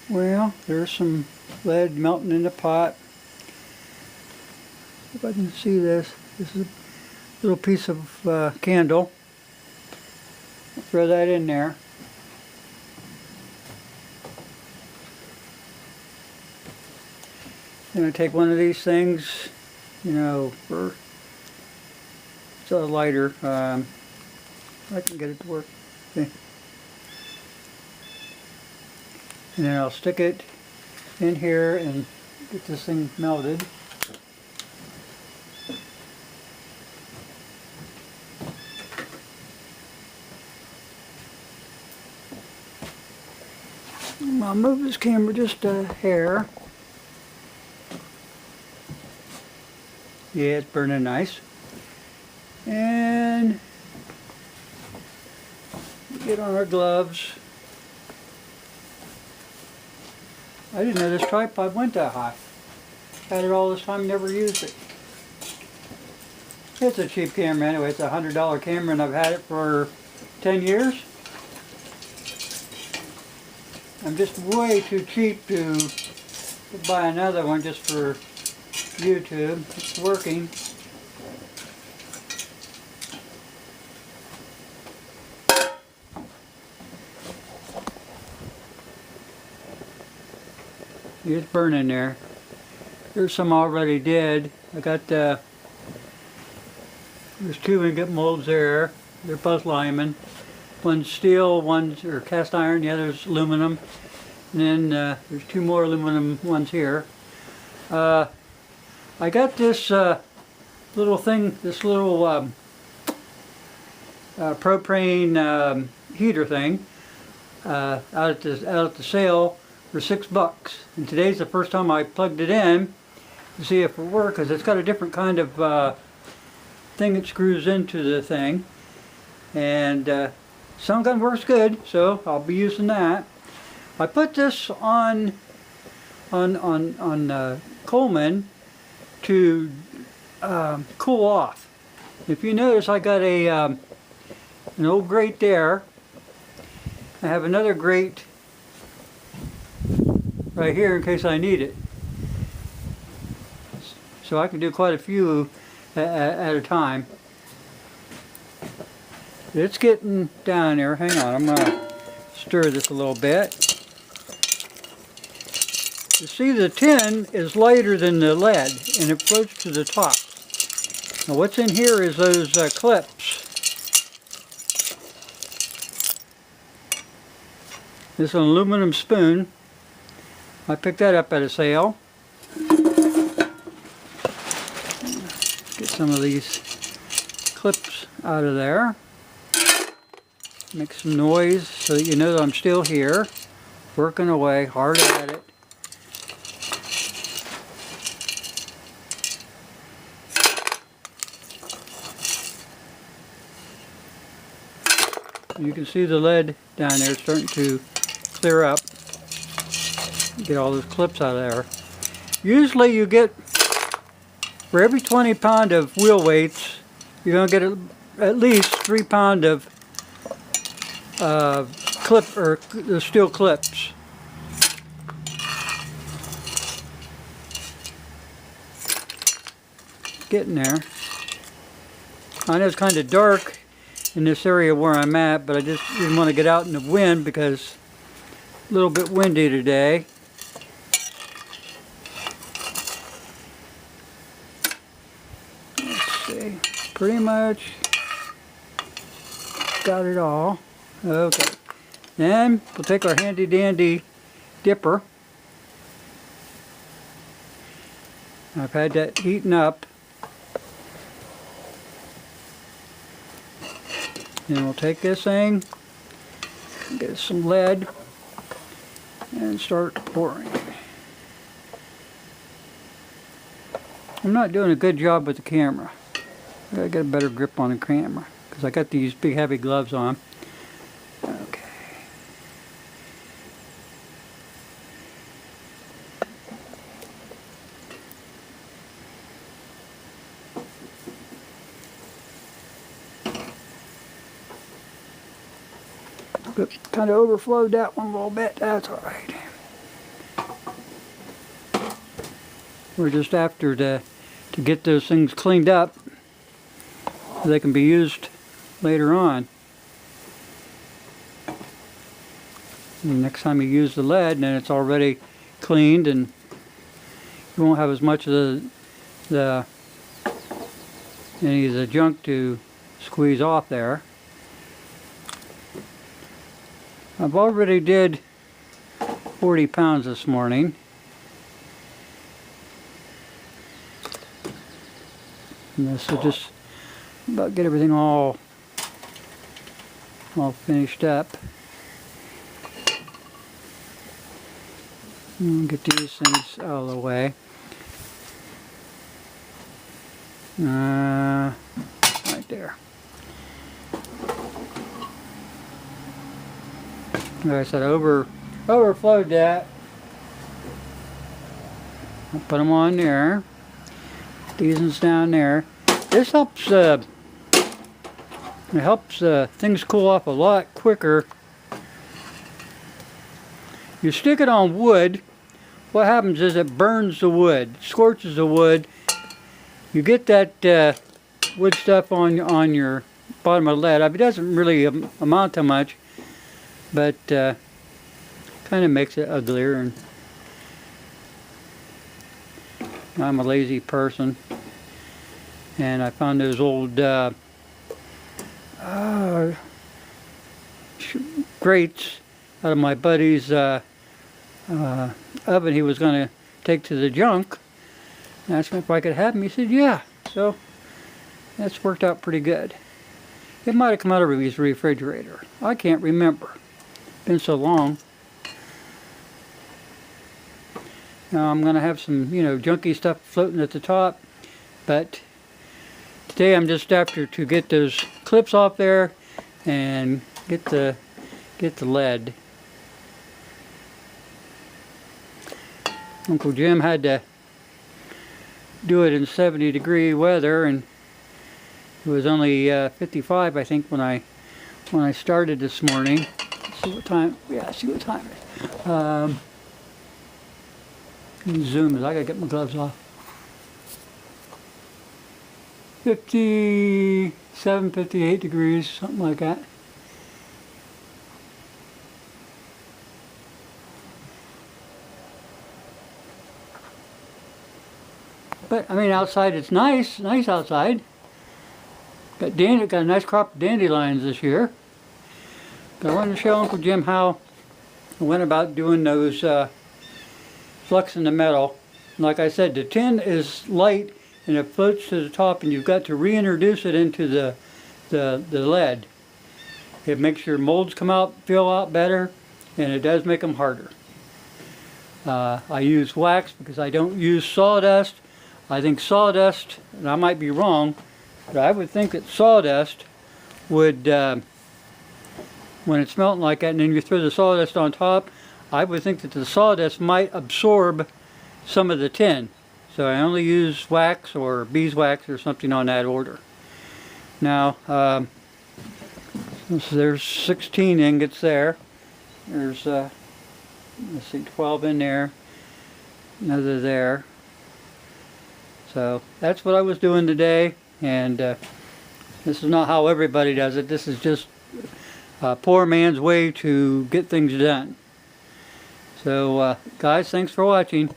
Well, there's some lead melting in the pot. If I can see this. This is a little piece of candle. I'll throw that in there. I'm going to take one of these things, you know, it's a lighter. I can get it to work. Okay. And then I'll stick it in here and get this thing melted. I'll move this camera just a hair. Yeah, it's burning nice. And get on our gloves. I didn't know this tripod went that high. Had it all this time, never used it. It's a cheap camera anyway. It's a $100 camera and I've had it for 10 years. I'm just way too cheap to buy another one just for YouTube. It's working. It's burning there. There's some already dead. I got there's 2 ingot molds there. They're both Lyman. One's steel, one's or cast iron, the other's aluminum. And then there's 2 more aluminum ones here. I got this little thing, this little propane heater thing out at the sale for $6. And today's the first time I plugged it in to see if it works, because it's got a different kind of thing that screws into the thing. And some kind works good, so I'll be using that. I put this on Coleman to cool off. If you notice, I got a an old grate there. I have another grate right here in case I need it. So I can do quite a few at a time. It's getting down there. Hang on, I'm going to stir this a little bit. You see, the tin is lighter than the lead and it floats to the top. Now what's in here is those clips. This is an aluminum spoon. I picked that up at a sale. Get some of these clips out of there. Make some noise so that you know that I'm still here, working away, hard at it. You can see the lead down there starting to clear up. Get all those clips out of there. Usually you get, for every 20 pound of wheel weights, you're going to get at least 3 pound of clip or steel clips. Getting there. I know it's kind of dark in this area where I'm at, but I just didn't want to get out in the wind because it's a little bit windy today. Let's see, pretty much got it all. Okay, then we'll take our handy dandy dipper. I've had that heating up. Then we'll take this thing, get some lead, and start pouring. I'm not doing a good job with the camera. I gotta get a better grip on the camera because I got these big heavy gloves on. Okay. Kind of overflowed that one a little bit. That's all right. we're just after to get those things cleaned up so they can be used later on. And next time you use the lead, then it's already cleaned and you won't have as much of any of the junk to squeeze off there. I've already did 40 pounds this morning. And this will just about get everything all finished up. And get these things out of the way. Right there. Like I said, overflowed that. I'll put them on there. These ones down there. This helps. It helps things cool off a lot quicker. You stick it on wood. What happens is it burns the wood, scorches the wood. You get that wood stuff on your bottom of the lead. I mean, it doesn't really amount to much, but kind of makes it uglier. And I'm a lazy person, and I found those old grates out of my buddy's oven he was going to take to the junk. And I asked him if I could have them. He said, yeah. So that's worked out pretty good. It might have come out of his refrigerator. I can't remember. Been so long. Now I'm going to have some, junky stuff floating at the top. But today I'm just after to get those clips off there and get the lead. Uncle Jim had to do it in 70-degree weather, and it was only 55, I think, when I started this morning. Let's see what time. Yeah, see what time it is. Zoom is. I gotta get my gloves off. 57, 58 degrees, something like that. But I mean, outside it's nice outside. Got a nice crop of dandelions this year. But I wanted to show Uncle Jim how I went about doing those fluxing the metal. Like I said, the tin is light and it floats to the top, and you've got to reintroduce it into the lead. It makes your molds feel out better, and it does make them harder. I use wax because I don't use sawdust. I think sawdust, and I might be wrong, but I would think that sawdust would, when it's melting like that and then you throw the sawdust on top, I would think that the sawdust might absorb some of the tin. So I only use wax or beeswax or something on that order. Now, there's 16 ingots there. There's, let's see, 12 in there, another there. So that's what I was doing today, and this is not how everybody does it. This is just a poor man's way to get things done. So guys, thanks for watching.